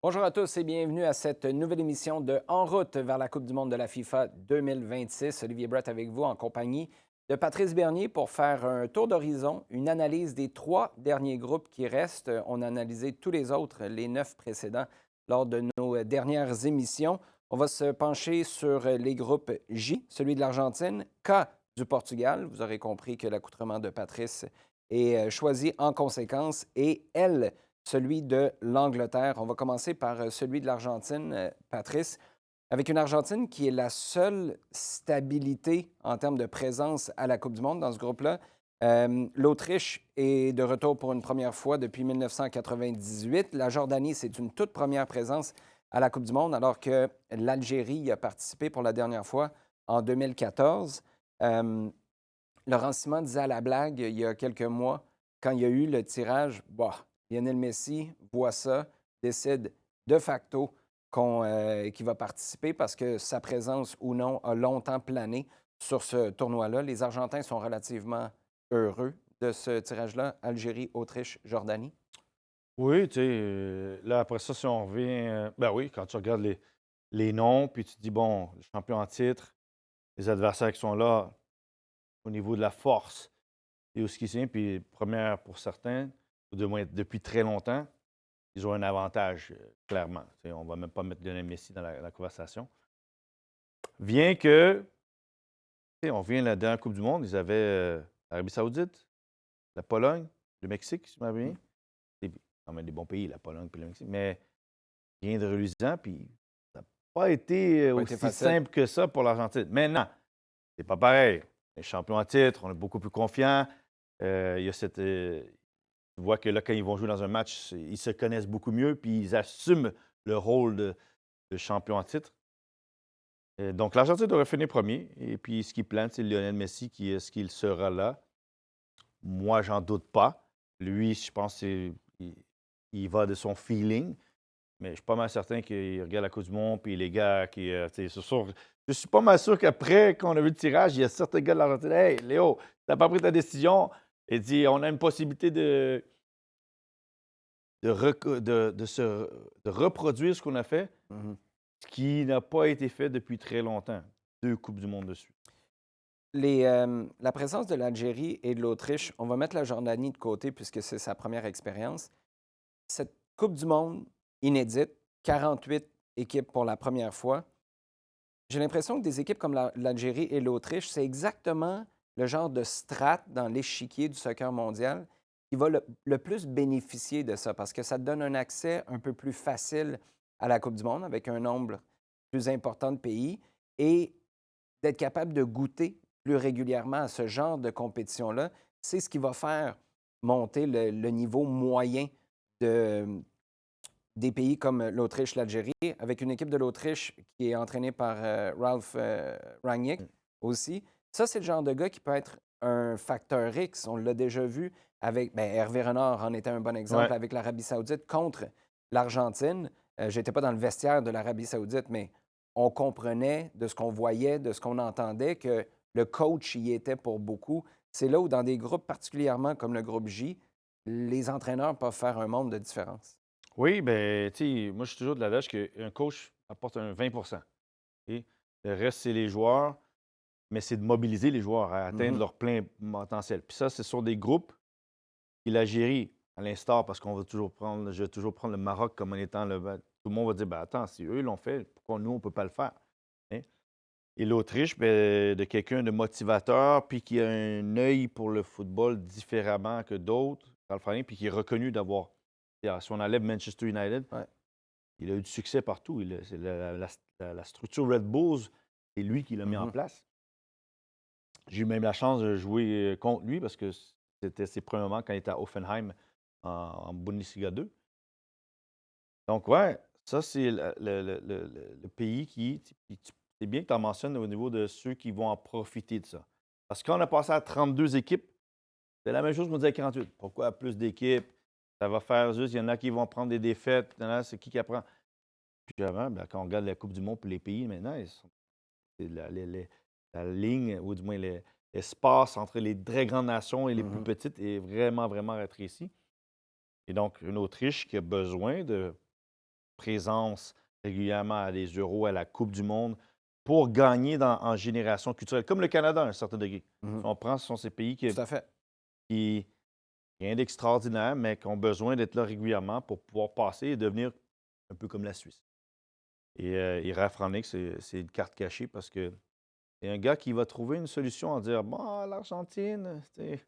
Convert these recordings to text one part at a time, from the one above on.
Bonjour à tous et bienvenue à cette nouvelle émission de En route vers la Coupe du monde de la FIFA 2026. Olivier Brett avec vous en compagnie de Patrice Bernier pour faire un tour d'horizon, une analyse des trois derniers groupes qui restent. On a analysé tous les autres, les 9 précédents, lors de nos dernières émissions. On va se pencher sur les groupes J, celui de l'Argentine, K du Portugal. Vous aurez compris que l'accoutrement de Patrice est choisi en conséquence, et L, celui de l'Angleterre. On va commencer par celui de l'Argentine, Patrice, avec une Argentine qui est la seule stabilité en termes de présence à la Coupe du monde dans ce groupe-là. L'Autriche est de retour pour une première fois depuis 1998. La Jordanie, c'est une toute première présence à la Coupe du monde, alors que l'Algérie y a participé pour la dernière fois en 2014. Laurent Simon disait à la blague il y a quelques mois, quand il y a eu le tirage, bah, Lionel Messi voit ça, décide de facto qu'il va participer parce que sa présence ou non a longtemps plané sur ce tournoi-là. Les Argentins sont relativement heureux de ce tirage-là. Algérie, Autriche, Jordanie. Oui, tu sais, là, après ça, si on revient, ben oui, quand tu regardes les noms, puis tu te dis, bon, le champion en titre, les adversaires qui sont là au niveau de la force et où ce qui vient, puis première pour certains, ou du moins depuis très longtemps, ils ont un avantage, clairement. Tu sais, on ne va même pas mettre Lionel Messi dans la conversation. Vient que, tu sais, on vient de la dernière Coupe du Monde, ils avaient l'Arabie Saoudite, la Pologne, le Mexique, si je me souviens Mhm. bien. C'est quand même des bons pays, la Pologne puis le Mexique, mais rien de reluisant, puis ça n'a pas été Pas été aussi facile. simple que ça pour l'Argentine. Maintenant, c'est pas pareil. Les champions en titre, on est beaucoup plus confiants. Il y a cette, tu vois que là, quand ils vont jouer dans un match, ils se connaissent beaucoup mieux, puis ils assument le rôle de champion en titre. Donc, l'Argentine devrait finir premier. Et puis, ce qui plante, c'est Lionel Messi qui est-ce qu'il sera là. Moi, j'en doute pas. Lui, je pense qu'il va de son feeling. Mais je suis pas mal certain qu'il regarde la Coupe du monde, puis les gars qui, tu sais, c'est sûr, je suis pas mal sûr qu'après qu'on a vu le tirage, il y a certains gars de l'Argentine: «Hey, Léo, t'as pas pris ta décision?» Il dit: «On a une possibilité de reproduire ce qu'on a fait», Mhm. ce qui n'a pas été fait depuis très longtemps. 2 coupes du monde dessus. La présence de l'Algérie et de l'Autriche, on va mettre la Jordanie de côté puisque c'est sa première expérience. Cette Coupe du monde inédite, 48 équipes pour la première fois. J'ai l'impression que des équipes comme l'Algérie et l'Autriche, c'est exactement le genre de strate dans l'échiquier du soccer mondial qui va le plus bénéficier de ça parce que ça te donne un accès un peu plus facile à la Coupe du monde avec un nombre plus important de pays et d'être capable de goûter plus régulièrement à ce genre de compétition-là. C'est ce qui va faire monter le niveau moyen de, des pays comme l'Autriche, l'Algérie, avec une équipe de l'Autriche qui est entraînée par Ralph Rangnick Mmh. aussi. Ça, c'est le genre de gars qui peut être un facteur X. On l'a déjà vu avec Hervé Renard en était un bon exemple Ouais. avec l'Arabie Saoudite contre l'Argentine. Je n'étais pas dans le vestiaire de l'Arabie Saoudite, mais on comprenait de ce qu'on voyait, de ce qu'on entendait, que le coach y était pour beaucoup. C'est là où, dans des groupes particulièrement comme le groupe J, les entraîneurs peuvent faire un monde de différence. Oui, ben, tu sais, moi, je suis toujours de l'adage qu'un coach apporte un 20. OK? Le reste, c'est les joueurs. Mais c'est de mobiliser les joueurs à atteindre Mhm. leur plein potentiel. Puis ça, c'est sur des groupes. Et l'Algérie, à l'instar, parce qu'on va toujours prendre, je vais toujours prendre le Maroc comme en étant tout le monde va dire, ben attends, si eux l'ont fait, pourquoi nous, on ne peut pas le faire? Hein? Et l'Autriche, ben, de quelqu'un de motivateur, puis qui a un œil pour le football différemment que d'autres, Ralph Rangnick, puis qui est reconnu d'avoir. Si on enlève Manchester United, Ouais. il a eu du succès partout. C'est la structure Red Bulls, c'est lui qui l'a mis en Mhm. place. J'ai eu même la chance de jouer, contre lui parce que c'était ses premiers moments quand il était à Hoffenheim en Bundesliga 2. Donc ouais, ça c'est le pays qui puis c'est bien que tu en mentionnes au niveau de ceux qui vont en profiter de ça. Parce qu'on a passé à 32 équipes, c'est la même chose qu'on disait à 48. Pourquoi plus d'équipes? Ça va faire juste il y en a qui vont prendre des défaites, il y en a c'est qui apprend? Puis avant, ben, quand on regarde la Coupe du monde puis les pays maintenant, ils sont c'est la ligne, ou du moins l'espace entre les très grandes nations et les plus Mhm. petites est vraiment, vraiment rétréci. Et donc, une Autriche qui a besoin présence régulièrement à des Euros, à la Coupe du monde, pour gagner en génération culturelle, comme le Canada à un certain degré. Si on prend, ce sont ces pays Tout à fait. qui rien d'extraordinaire, mais qui ont besoin d'être là régulièrement pour pouvoir passer et devenir un peu comme la Suisse. Et Ralph Rangnick, c'est une carte cachée parce que c'est un gars qui va trouver une solution en dire bon, l'Argentine, il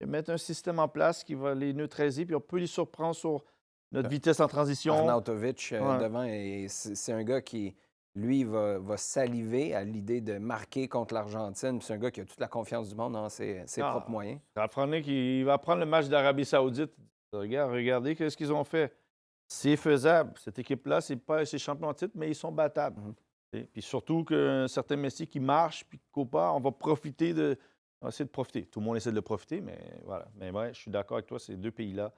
va mettre un système en place qui va les neutraliser, puis on peut les surprendre sur notre vitesse en transition. Arnautovic Ouais. devant, et c'est un gars qui, lui, va saliver à l'idée de marquer contre l'Argentine. Puis c'est un gars qui a toute la confiance du monde dans ses propres moyens. Ralph Rangnick, il va prendre le match d'Arabie Saoudite. Regardez ce qu'ils ont fait. C'est faisable. Cette équipe-là, c'est champion en titre, mais ils sont battables. Puis surtout qu'un certain Messi qui marche puis qui ne court pas, on va on va essayer de profiter. Tout le monde essaie de le profiter, mais voilà. Mais ouais, je suis d'accord avec toi, ces deux pays-là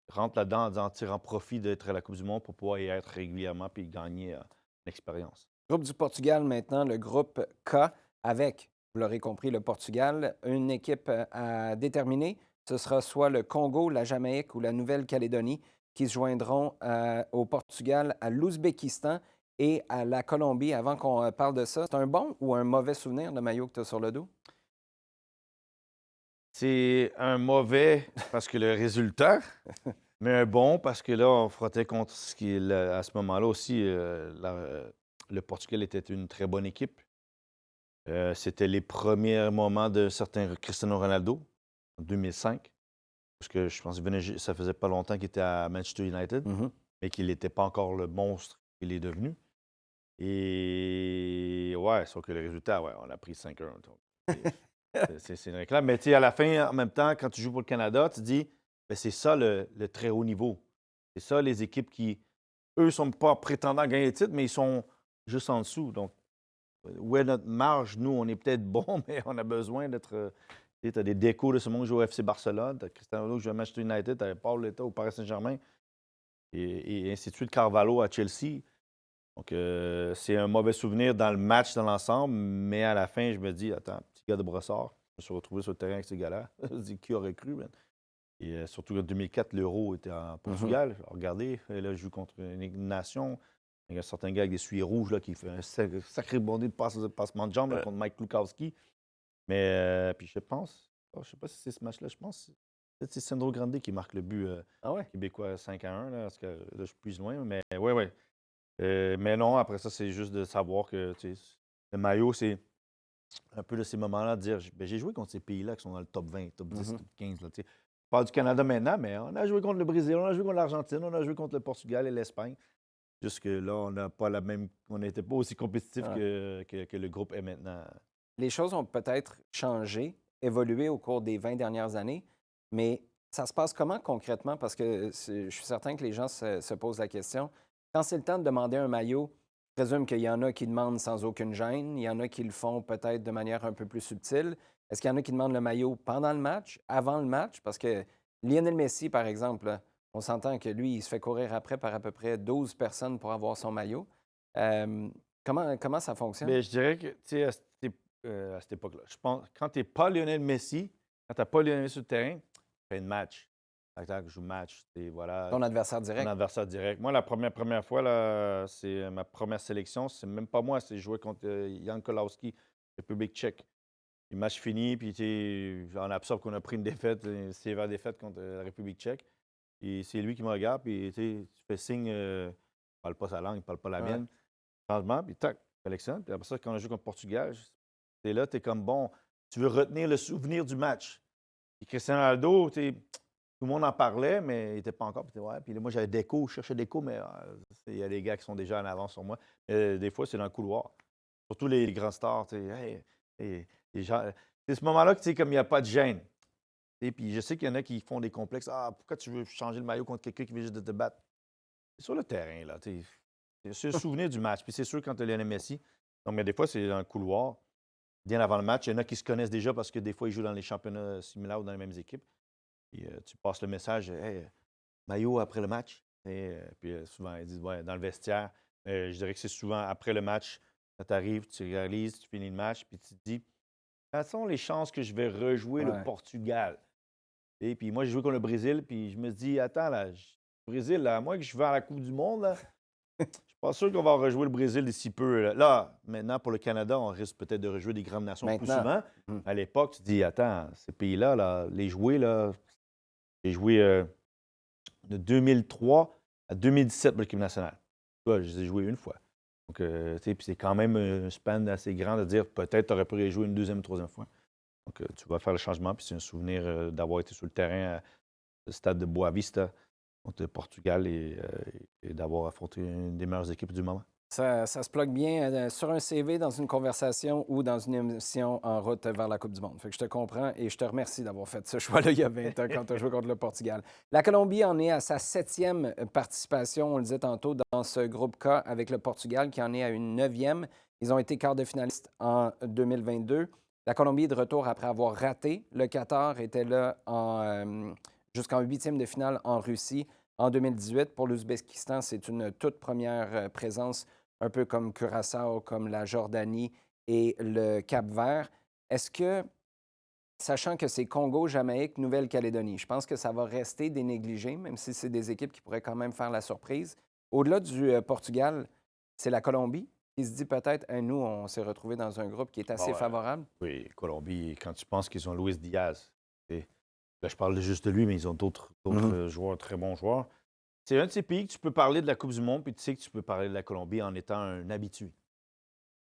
rentrent là-dedans en tirant profit d'être à la Coupe du monde pour pouvoir y être régulièrement puis gagner l'expérience. Groupe du Portugal maintenant, le groupe K, avec, vous l'aurez compris, le Portugal, une équipe à déterminer. Ce sera soit le Congo, la Jamaïque ou la Nouvelle-Calédonie qui se joindront au Portugal, à l'Ouzbékistan et à la Colombie. Avant qu'on parle de ça, c'est un bon ou un mauvais souvenir, le maillot que tu as sur le dos? C'est un mauvais parce que le résultat, mais un bon parce que là, on frottait contre ce qui est à ce moment-là aussi, le Portugal était une très bonne équipe. C'était les premiers moments de certains Cristiano Ronaldo en 2005. Parce que je pense que ça faisait pas longtemps qu'il était à Manchester United, mais qu'il n'était pas encore le monstre qu'il est devenu. Et ouais, sauf que le résultat, ouais, on a pris 5-1. C'est une réclame. Mais tu sais, à la fin, en même temps, quand tu joues pour le Canada, tu te dis, ben, c'est ça le très haut niveau. C'est ça les équipes qui, eux, ne sont pas prétendants à gagner le titre, mais ils sont juste en dessous. Donc, où est notre marge? Nous, on est peut-être bons, mais on a besoin d'être. Tu as des décos de ce monde qui joue au FC Barcelone, tu as Cristiano Ronaldo qui joue à Manchester United, tu as Paul Letta au Paris Saint-Germain, et ainsi de suite, Carvalho à Chelsea. Donc, c'est un mauvais souvenir dans le match, dans l'ensemble, mais à la fin, je me dis, attends, petit gars de brossard, je me suis retrouvé sur le terrain avec ces gars-là. Je dis, qui aurait cru, man? Et surtout en 2004, l'Euro était en Portugal. Regardez, là, je joue contre une nation. Il y a un certain gars avec des souliers rouges là, qui fait un sacré bondé de passement de jambes là, contre Mike Lukowski. Mais puis je pense, je sais pas si c'est ce match-là, je pense peut-être c'est Sandro Grande qui marque le but québécois 5-1, là, parce que là, je suis plus loin, mais oui. Mais non, après ça, c'est juste de savoir que le maillot, c'est un peu de ces moments-là de dire ben, j'ai joué contre ces pays-là qui sont dans le top 20, top 10, top 15. Là, je parle du Canada maintenant, mais on a joué contre le Brésil, on a joué contre l'Argentine, on a joué contre le Portugal et l'Espagne. Juste que là, on n'a pas la même. On n'était pas aussi compétitif que le groupe est maintenant. Les choses ont peut-être changé, évolué au cours des 20 dernières années, mais ça se passe comment concrètement? Parce que je suis certain que les gens se posent la question. Quand c'est le temps de demander un maillot, je présume qu'il y en a qui demandent sans aucune gêne, il y en a qui le font peut-être de manière un peu plus subtile. Est-ce qu'il y en a qui demandent le maillot pendant le match, avant le match? Parce que Lionel Messi, par exemple, là, on s'entend que lui, il se fait courir après par à peu près 12 personnes pour avoir son maillot. Comment ça fonctionne? Bien, je dirais que, tu sais, à cette époque-là, je pense, quand tu n'es pas Lionel Messi, quand tu n'as pas Lionel Messi sur le terrain, tu fais une match. Tac, je joue match. Voilà, Ton adversaire direct? ton adversaire direct. Moi, la première fois, là, c'est ma première sélection. C'est même pas moi, c'est jouer contre Jan Kolowski, République tchèque. Le match fini, puis on absorbe qu'on a pris une défaite, une sévère défaite contre la République tchèque. Et c'est lui qui me regarde, puis tu fais signe, il ne parle pas sa langue, il ne parle pas la mienne. Changement, puis tac, sélectionne. Puis après ça, quand on joue contre Portugal, t'es là, t'es comme bon, tu veux retenir le souvenir du match. Puis Cristiano Ronaldo, tout le monde en parlait, mais il n'était pas encore. Puis, ouais. Puis là, moi, j'avais Deco, je cherchais Deco, mais il y a des gars qui sont déjà en avance sur moi. Des fois, c'est dans le couloir. Surtout les grands stars, les gens. C'est ce moment-là que, comme il n'y a pas de gêne. Puis je sais qu'il y en a qui font des complexes. Ah, pourquoi tu veux changer le maillot contre quelqu'un qui vient juste de te battre? C'est sur le terrain, là. C'est le souvenir du match. Puis c'est sûr quand tu as Lionel Messi. Donc, mais des fois, c'est dans le couloir, bien avant le match. Il y en a qui se connaissent déjà parce que des fois, ils jouent dans les championnats similaires ou dans les mêmes équipes. Puis tu passes le message, hey, maillot après le match. Puis souvent, ils disent, ouais, dans le vestiaire. Je dirais que c'est souvent après le match, quand tu arrives, tu réalises, tu finis le match, puis tu te dis, quelles sont les chances que je vais rejouer le Portugal? Et puis moi, j'ai joué contre le Brésil, puis je me dis, attends, là, Brésil, là, à moins que je vais à la Coupe du monde, là, je suis pas sûr qu'on va rejouer le Brésil d'ici peu. Là, maintenant, pour le Canada, on risque peut-être de rejouer des grandes nations plus Maintenant. souvent. Mhm. À l'époque, tu te dis, attends, ces pays-là, là, les jouer, là, j'ai joué de 2003 à 2017 pour l'équipe nationale. Tu vois, je les ai joués une fois. Donc, tu sais, puis c'est quand même un span assez grand de dire peut-être tu aurais pu les jouer une deuxième, troisième fois. Donc, tu vas faire le changement, puis c'est un souvenir d'avoir été sur le terrain au stade de Boa-Vista contre le Portugal et d'avoir affronté une des meilleures équipes du moment. Ça se plug bien sur un CV, dans une conversation ou dans une émission en route vers la Coupe du monde. Fait que je te comprends et je te remercie d'avoir fait ce choix-là il y a 20 ans quand tu as joué contre le Portugal. La Colombie en est à sa 7e participation, on le disait tantôt, dans ce groupe K avec le Portugal qui en est à une 9e. Ils ont été quart de finaliste en 2022. La Colombie est de retour après avoir raté. Le Qatar était là jusqu'en 8e de finale en Russie en 2018. Pour l'Ouzbékistan, c'est une toute première présence, un peu comme Curaçao, comme la Jordanie et le Cap-Vert. Est-ce que, sachant que c'est Congo, Jamaïque, Nouvelle-Calédonie, je pense que ça va rester des négligés, même si c'est des équipes qui pourraient quand même faire la surprise. Au-delà du Portugal, c'est la Colombie qui se dit peut-être, nous, on s'est retrouvés dans un groupe qui est assez favorable. Oui, Colombie, quand tu penses qu'ils ont Luis Diaz, là, je parle juste de lui, mais ils ont d'autres joueurs, très bons joueurs. C'est un de ces pays que tu peux parler de la Coupe du monde, puis tu sais que tu peux parler de la Colombie en étant un habitué.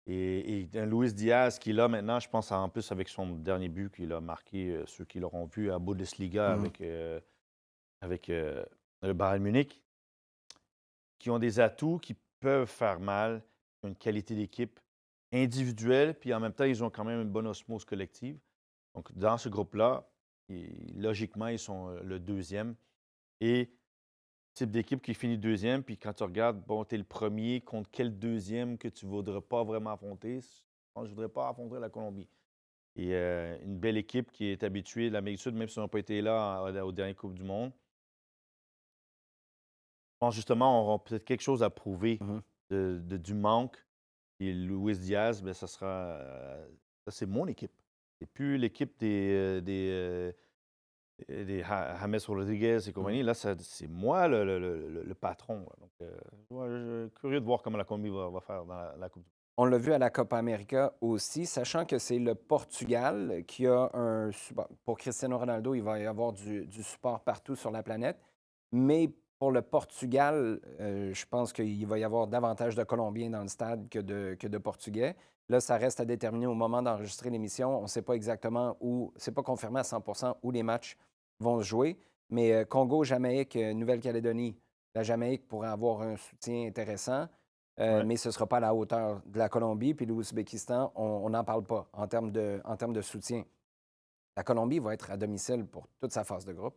Et un Luis Diaz qui est là maintenant, je pense en plus avec son dernier but qu'il a marqué, ceux qui l'auront vu à Bundesliga avec le Bayern Munich, qui ont des atouts qui peuvent faire mal, qui ont une qualité d'équipe individuelle, puis en même temps, ils ont quand même une bonne osmose collective. Donc, dans ce groupe-là, logiquement, ils sont le deuxième. Et type d'équipe qui finit deuxième, puis quand tu regardes, bon, tu es le premier, contre quel deuxième que tu ne voudrais pas vraiment affronter? Je pense que je ne voudrais pas affronter la Colombie. Et une belle équipe qui est habituée, l'Amérique du Sud, même s'ils n'ont pas été là aux dernières Coupes du monde. Je pense justement, on aura peut-être quelque chose à prouver du manque. Et Luis Diaz, ben, ça sera. Ça, c'est mon équipe. C'est plus l'équipe des James Rodriguez et compagnie. Là, c'est moi le patron. Là. Donc, je suis curieux de voir comment la Colombie va faire dans la Coupe du monde. On l'a vu à la Copa América aussi, sachant que c'est le Portugal qui a un support. Pour Cristiano Ronaldo, il va y avoir du support partout sur la planète. Mais pour le Portugal, je pense qu'il va y avoir davantage de Colombiens dans le stade que de Portugais. Là, ça reste à déterminer au moment d'enregistrer l'émission. On ne sait pas exactement où, c'est pas confirmé à 100 où les matchs vont se jouer. Mais Congo, Jamaïque, Nouvelle-Calédonie, la Jamaïque pourrait avoir un soutien intéressant. Ouais. Mais ce ne sera pas à la hauteur de la Colombie. Puis l'Ouzbékistan, on n'en parle pas en termes de soutien. La Colombie va être à domicile pour toute sa phase de groupe.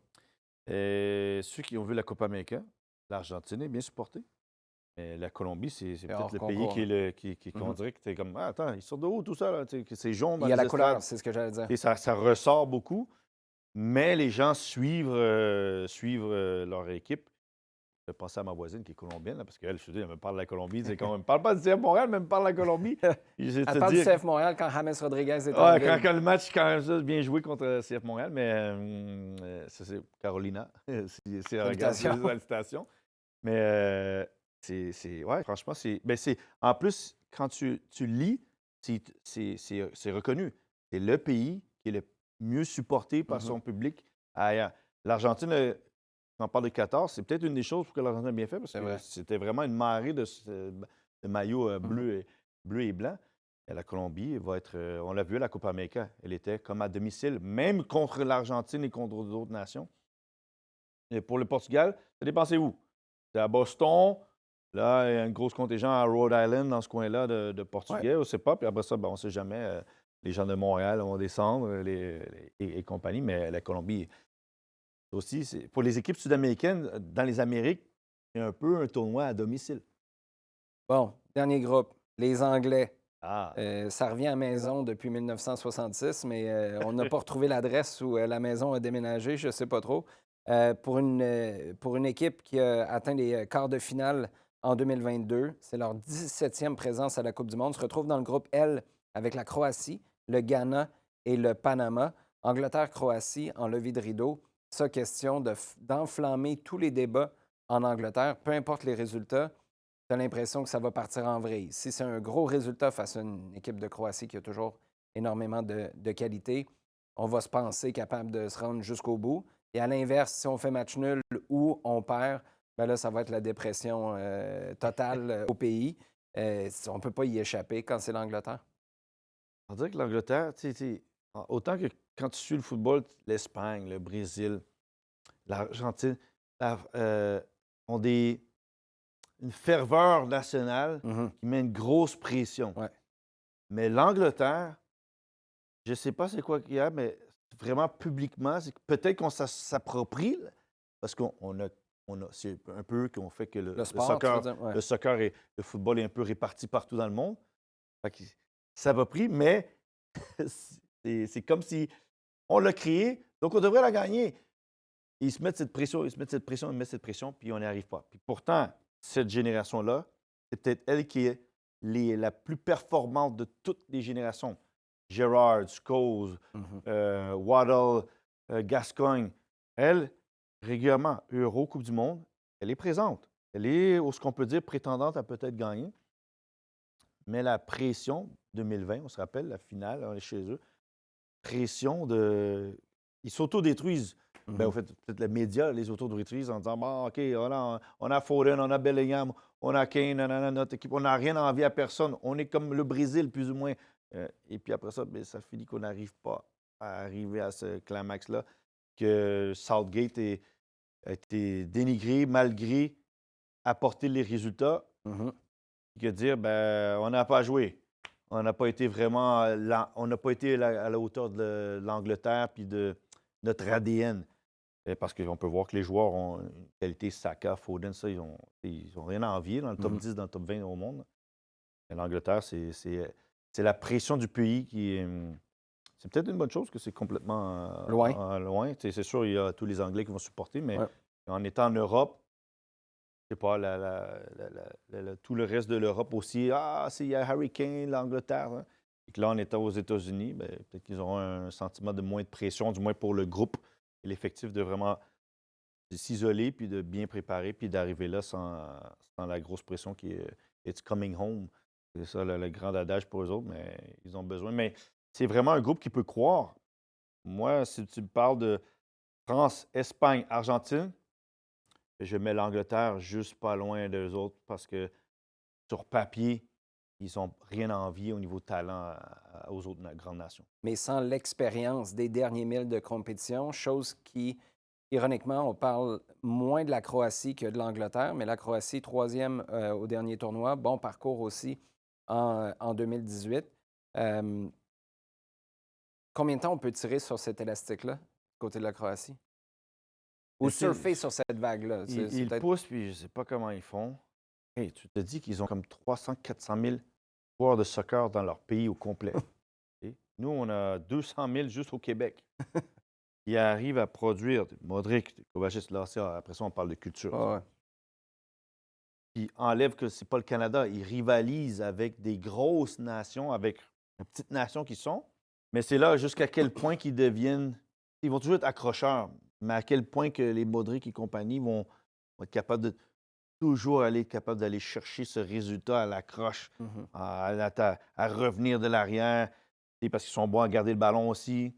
Et ceux qui ont vu la Copa América, l'Argentine est bien supportée. Mais la Colombie, c'est peut-être le pays concours, qu'on dirait que t'es comme attends, ils sortent de où tout ça? Là? Tu sais, que c'est jaune dans Il y a les la couleur, estrades. c'est ce que j'allais dire. Et ça ressort beaucoup, mais les gens suivent leur équipe. Je vais penser à ma voisine qui est colombienne, là, parce qu'elle, je te dis, elle me parle de la Colombie. C'est quand même, parle pas du CF Montréal, mais elle me parle de la Colombie. Puis je vais Elle te parle du dire, CF Montréal quand James Rodriguez est ouais, en ville. quand le match, quand même ça, bien joué contre CF Montréal, mais ça, c'est Carolina. C'est Salutations. la citation. Mais ouais, franchement, en plus, quand tu lis, c'est reconnu. C'est le pays qui est le mieux supporté par son public ailleurs. L'Argentine, quand on parle de 14, c'est peut-être une des choses pour que l'Argentine a bien fait, parce C'est que vrai. c'était vraiment une marée de maillots bleu et blanc. Et la Colombie va être, on l'a vu à la Copa América, elle était comme à domicile, même contre l'Argentine et contre d'autres nations. Et pour le Portugal, ça dépend c'est où. C'est à Boston. Là, il y a une grosse contingent à Rhode Island, dans ce coin-là de Portugais, on ne sait pas. Puis après ça, on ne sait jamais. Les gens de Montréal vont descendre et compagnie. Mais la Colombie aussi, pour les équipes sud-américaines, dans les Amériques, c'est un peu un tournoi à domicile. Bon, dernier groupe, les Anglais. Ah, Ça revient à maison depuis 1966, mais on n'a pas retrouvé l'adresse où la maison a déménagé, je ne sais pas trop. Pour une équipe qui a atteint les quarts de finale en 2022, c'est leur 17e présence à la Coupe du monde, se retrouve dans le groupe L avec la Croatie, le Ghana et le Panama. Angleterre-Croatie en levée de rideau. Ça, question d'enflammer tous les débats en Angleterre, peu importe les résultats, tu as l'impression que ça va partir en vrille. Si c'est un gros résultat face à une équipe de Croatie qui a toujours énormément de qualité, on va se penser capable de se rendre jusqu'au bout. Et à l'inverse, si on fait match nul ou on perd, ben là, ça va être la dépression totale au pays. On ne peut pas y échapper quand c'est l'Angleterre. On dirait que l'Angleterre, autant que quand tu suis le football, l'Espagne, le Brésil, l'Argentine ont une ferveur nationale Mhm. qui met une grosse pression. Ouais. Mais l'Angleterre, je ne sais pas c'est quoi qu'il y a, mais vraiment publiquement, c'est que peut-être qu'on s'approprie, là, parce c'est un peu qu'on fait que Le sport, tu veux dire? Ouais. le soccer et le football est un peu réparti partout dans le monde. Fait qu'ils s'approprient, mais c'est comme si on l'a créé, donc on devrait la gagner. Ils se mettent cette pression, ils se mettent cette pression, ils mettent cette pression, puis on n'y arrive pas. Puis pourtant, cette génération-là, c'est peut-être elle qui est la plus performante de toutes les générations. Gerrard, Scholes, Mhm. Waddle, Gascoigne. Elle, régulièrement, Euro, Coupe du Monde, elle est présente. Elle est, ce qu'on peut dire, prétendante à peut-être gagner. Mais la pression, 2020, on se rappelle, la finale, on est chez eux, pression de. Ils s'autodétruisent. Ben, au Mhm. fait, peut-être les médias les autodétruisent en disant bon, OK, on a Foden, on a Bellingham, on a Kane, nanana, notre équipe, on n'a rien envie à personne. On est comme le Brésil, plus ou moins. Et puis après ça, ben, ça finit qu'on n'arrive pas à arriver à ce climax-là, que Southgate a été dénigré malgré apporter les résultats, Mhm. que dire ben, on n'a pas joué. On n'a pas été vraiment on n'a pas été à la hauteur de l'Angleterre puis de notre ADN. Parce qu'on peut voir que les joueurs ont une qualité Saka, Foden, ça, ils ont rien à envier dans le top Mhm. 10, dans le top 20 au monde. Mais l'Angleterre, c'est la pression du pays qui est. C'est peut-être une bonne chose que c'est complètement Loin. loin. C'est sûr, il y a tous les Anglais qui vont supporter, mais Ouais. en étant en Europe, je sais pas, tout le reste de l'Europe aussi. Ah, il y a Harry Kane, l'Angleterre, hein. Et que là, en étant aux États-Unis, ben, peut-être qu'ils auront un sentiment de moins de pression, du moins pour le groupe et l'effectif, de vraiment s'isoler, puis de bien préparer, puis d'arriver là sans la grosse pression qui est It's coming home. C'est ça le grand adage pour eux autres, mais ils ont besoin. Mais c'est vraiment un groupe qui peut croire. Moi, si tu me parles de France, Espagne, Argentine, je mets l'Angleterre juste pas loin d'eux autres parce que sur papier, ils n'ont rien à envier au niveau talent aux autres grandes nations. Mais sans l'expérience des derniers milles de compétition, chose qui, ironiquement, on parle moins de la Croatie que de l'Angleterre, mais la Croatie, troisième au dernier tournoi, bon parcours aussi en 2018. Euh, Combien de temps on peut tirer sur cet élastique-là, du côté de la Croatie? Ou Mais tu sais, surfer sur cette vague-là? C'est ils peut-être. poussent, puis je ne sais pas comment ils font. Hey, tu te dis qu'ils ont comme 300 000 400 000 joueurs de soccer dans leur pays au complet. OK? Nous, on a 200 000 juste au Québec. Ils arrivent à produire Modric, Kovacic, là, après ça, on parle de culture. Ouais, ouais. Puis enlève que c'est pas le Canada. Ils rivalisent avec des grosses nations, avec les petites nations qui sont. Mais c'est là jusqu'à quel point qu'ils deviennent. Ils vont toujours être accrocheurs, mais à quel point que les Modric et compagnie vont être capables de toujours aller capable d'aller chercher ce résultat à l'accroche, Mhm. à revenir de l'arrière, parce qu'ils sont bons à garder le ballon aussi.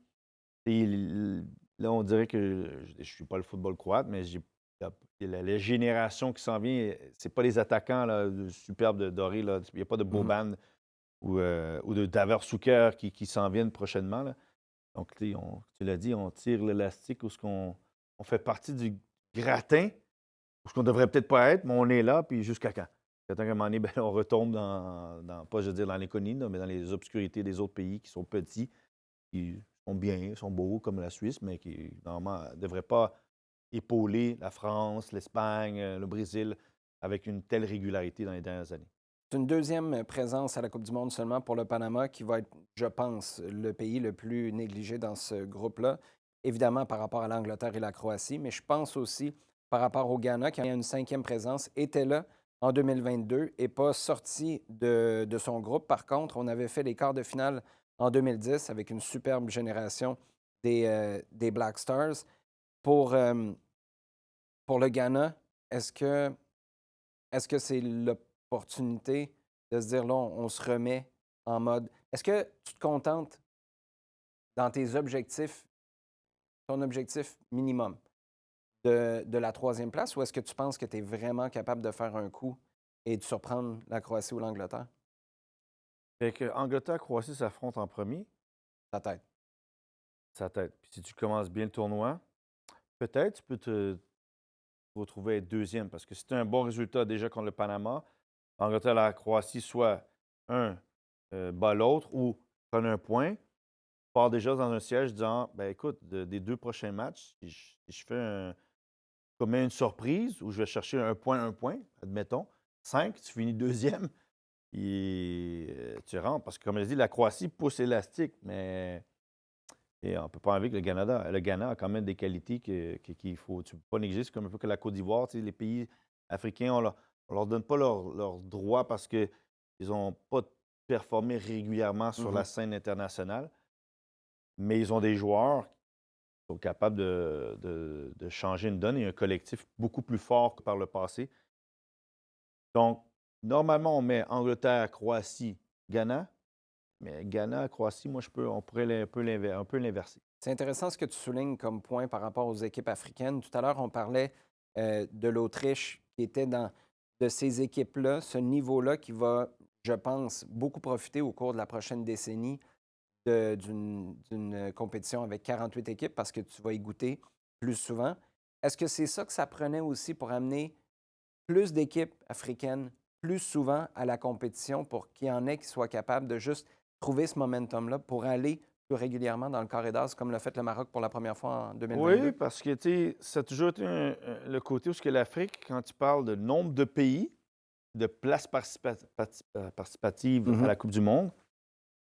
Et là, on dirait que je ne suis pas le football croate, mais la génération qui s'en vient, c'est pas les attaquants là, superbes dorés. Il n'y a pas de Mhm. Boban ou de Daver Souker qui s'en viennent prochainement, là. Donc, tu l'as dit, on tire l'élastique où on fait partie du gratin, où ce qu'on devrait peut-être pas être, mais on est là, puis jusqu'à quand? Jusqu'à temps qu'à un moment donné, ben, on retombe pas je veux dire dans l'inconnu, là, mais dans les obscurités des autres pays qui sont petits, qui sont bien, sont beaux comme la Suisse, mais qui, normalement, ne devraient pas épauler la France, l'Espagne, le Brésil avec une telle régularité dans les dernières années. C'est une deuxième présence à la Coupe du monde seulement pour le Panama, qui va être, je pense, le pays le plus négligé dans ce groupe-là. Évidemment, par rapport à l'Angleterre et la Croatie, mais je pense aussi par rapport au Ghana, qui a une cinquième présence, était là en 2022 et pas sorti de son groupe. Par contre, on avait fait les quarts de finale en 2010 avec une superbe génération des Black Stars. Pour, pour le Ghana, est-ce que est-ce que c'est l'opportunité de se dire, là, on se remet en mode est-ce que tu te contentes dans tes objectifs, ton objectif minimum de la troisième place ou est-ce que tu penses que tu es vraiment capable de faire un coup et de surprendre la Croatie ou l'Angleterre? Fait que Angleterre-Croatie s'affrontent en premier, Ta tête. ça tête. Puis si tu commences bien le tournoi, peut-être tu peux te retrouver être deuxième parce que si tu as un bon résultat déjà contre le Panama, Angleterre-la-Croatie, soit un bat l'autre ou prennent un point, part déjà dans un siège disant ben écoute, des deux prochains matchs, si je fais commets une surprise où je vais chercher un point, admettons, 5, tu finis deuxième, et tu rentres. Parce que, comme je dis, la Croatie pousse élastique, mais et on ne peut pas enlever que le Ghana a quand même des qualités qu'il faut. Tu ne peux pas négliger. C'est comme un peu que la Côte d'Ivoire. Tu sais, les pays africains, on leur donne pas leur droit parce qu'ils n'ont pas performé régulièrement sur la Mhm. scène internationale, mais ils ont des joueurs qui sont capables de changer une donne et un collectif beaucoup plus fort que par le passé. Donc, normalement, on met Angleterre, Croatie, Ghana, mais Ghana, Croatie, moi, on pourrait un peu l'inverser. C'est intéressant ce que tu soulignes comme point par rapport aux équipes africaines. Tout à l'heure, on parlait de l'Autriche qui était dans de ces équipes-là, ce niveau-là qui va, je pense, beaucoup profiter au cours de la prochaine décennie d'une compétition avec 48 équipes parce que tu vas y goûter plus souvent. Est-ce que c'est ça que ça prenait aussi pour amener plus d'équipes africaines plus souvent à la compétition pour qu'il y en ait qui soient capables de juste trouver ce momentum-là pour aller plus régulièrement dans le carré d'as, comme l'a fait le Maroc pour la première fois en Oui, 2022? parce que, tu sais, ça a toujours été le côté où ce que l'Afrique, quand tu parles de nombre de pays, de places participatives à Mhm. la Coupe du monde,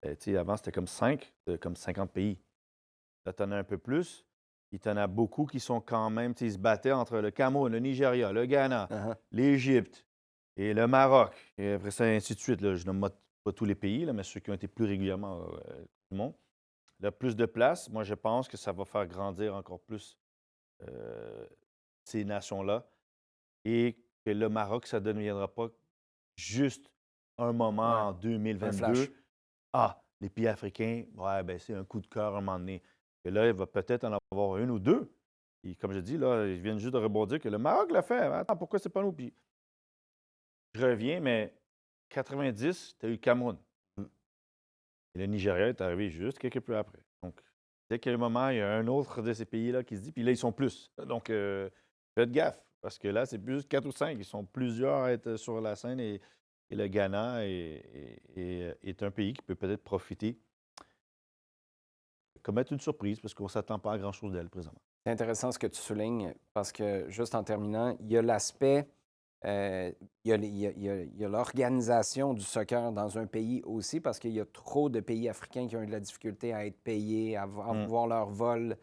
tu sais, avant, c'était comme 5, comme 50 pays. Là, tu en as un peu plus. Il t'en a beaucoup qui sont quand même, tu sais, ils se battaient entre le Cameroun, le Nigeria, le Ghana, Uh-huh. l'Égypte et le Maroc. Et après ça, ainsi de suite. Là. Je ne nomme pas tous les pays, là, mais ceux qui ont été plus régulièrement du monde. Là, plus de place, moi, je pense que ça va faire grandir encore plus euh, ces nations-là et que le Maroc, ça ne deviendra pas juste un Ouais, moment en un flash. 2022. Ah, les pays africains, ouais, ben c'est un coup de cœur à un moment donné. Et là, il va peut-être en avoir une ou deux. Et comme je dis, là, ils viennent juste de rebondir que le Maroc l'a fait. Attends, pourquoi c'est pas nous? Puis je reviens, mais 90, tu as eu le Cameroun. Mm. Et le Nigeria est arrivé juste quelques peu après. Donc, dès qu'il y a un moment, il y a un autre de ces pays-là qui se dit, puis là, ils sont plus. Donc, faites gaffe, parce que là, c'est plus juste 4 ou 5. Ils sont plusieurs à être sur la scène et le Ghana est un pays qui peut peut-être profiter, commettre une surprise, parce qu'on ne s'attend pas à grand-chose d'elle présentement. C'est intéressant ce que tu soulignes parce que, juste en terminant, il y a l'aspect, il y a, il y a l'organisation du soccer dans un pays aussi parce qu'il y a trop de pays africains qui ont eu de la difficulté à être payés, à Mm. voir leur vol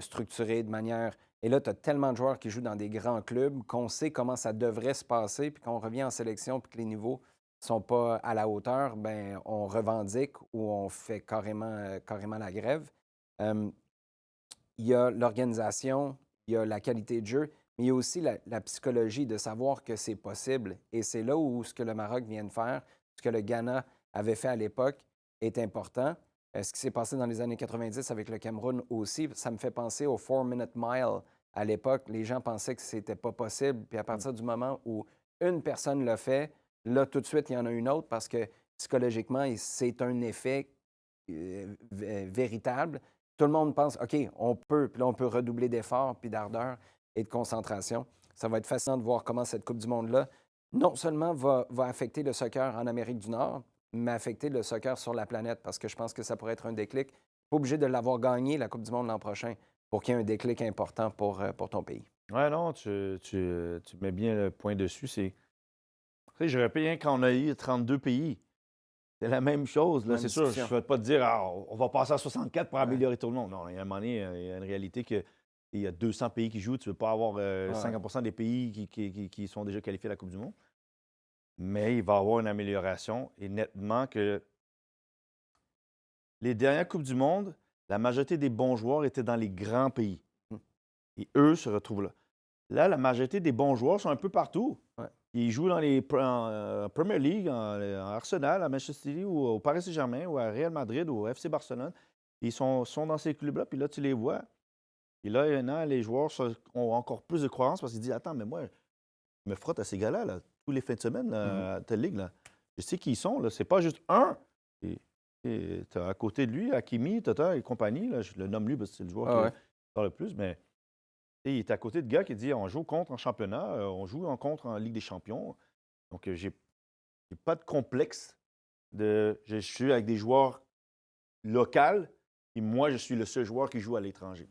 structuré de manière. Et là, tu as tellement de joueurs qui jouent dans des grands clubs qu'on sait comment ça devrait se passer, puis qu'on revient en sélection, puis que les niveaux ne sont pas à la hauteur, ben on revendique ou on fait carrément la grève. Euh, il y a l'organisation, il y a la qualité de jeu, mais il y a aussi la psychologie de savoir que c'est possible. Et c'est là où ce que le Maroc vient de faire, ce que le Ghana avait fait à l'époque est important. Ce qui s'est passé dans les années 90 avec le Cameroun aussi, ça me fait penser au 4-minute mile. À l'époque, les gens pensaient que c'était pas possible. Puis à Mm. partir du moment où une personne l'a fait, là, tout de suite, il y en a une autre parce que psychologiquement, c'est un effet véritable. Tout le monde pense, OK, on peut, puis là, on peut redoubler d'efforts, puis d'ardeur et de concentration. Ça va être fascinant de voir comment cette Coupe du Monde-là, non seulement va affecter le soccer en Amérique du Nord, mais affecter le soccer sur la planète, parce que je pense que ça pourrait être un déclic. Pas obligé de l'avoir gagné, la Coupe du Monde l'an prochain, pour qu'il y ait un déclic important pour ton pays. Ouais, non, tu mets bien le point dessus. Tu sais, j'aurais payé quand on a eu 32 pays. C'est la même chose, là. Même C'est sûr, je ne discussion. vais pas te dire, ah, on va passer à 64 pour Ouais, améliorer tout le monde. Non, il y a un moment donné, il y a une réalité que il y a 200 pays qui jouent. Tu ne veux pas avoir ouais. 50 des pays qui sont déjà qualifiés à la Coupe du monde. Mais il va y avoir une amélioration. Et nettement que les dernières Coupes du monde, la majorité des bons joueurs étaient dans les grands pays. Mm. Et eux se retrouvent là. Là, la majorité des bons joueurs sont un peu partout. Ouais. Ils jouent dans les Premier League, en Arsenal, à Manchester City, ou au Paris Saint-Germain, ou à Real Madrid, ou au FC Barcelone. Ils sont dans ces clubs-là, puis là, tu les vois. Et là, maintenant, les joueurs ont encore plus de croyance parce qu'ils disent, attends, mais moi, je me frotte à ces gars-là, là, tous les fins de semaine, là, à telle ligue. Là. Je sais qui ils sont. C'est pas juste un. Et t'as à côté de lui, Hakimi, Tata et compagnie. Là, je le nomme lui parce que c'est le joueur qui sort le plus. Mais il est à côté de gars qui dit on joue contre en championnat, on joue contre en Ligue des champions. Donc, j'ai pas de complexe. Je suis avec des joueurs locaux et moi, je suis le seul joueur qui joue à l'étranger.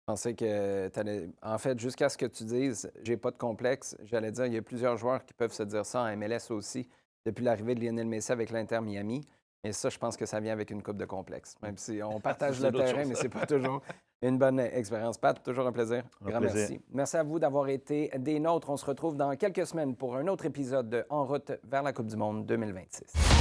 Je pensais que en fait, jusqu'à ce que tu dises, j'ai pas de complexe, j'allais dire, il y a plusieurs joueurs qui peuvent se dire ça en MLS aussi, depuis l'arrivée de Lionel Messi avec l'Inter Miami. Et ça, je pense que ça vient avec une coupe de complexe. Même si on partage le terrain, mais c'est pas toujours une bonne expérience. Pat, toujours un plaisir. Grand merci. Merci à vous d'avoir été des nôtres. On se retrouve dans quelques semaines pour un autre épisode de En route vers la Coupe du monde 2026.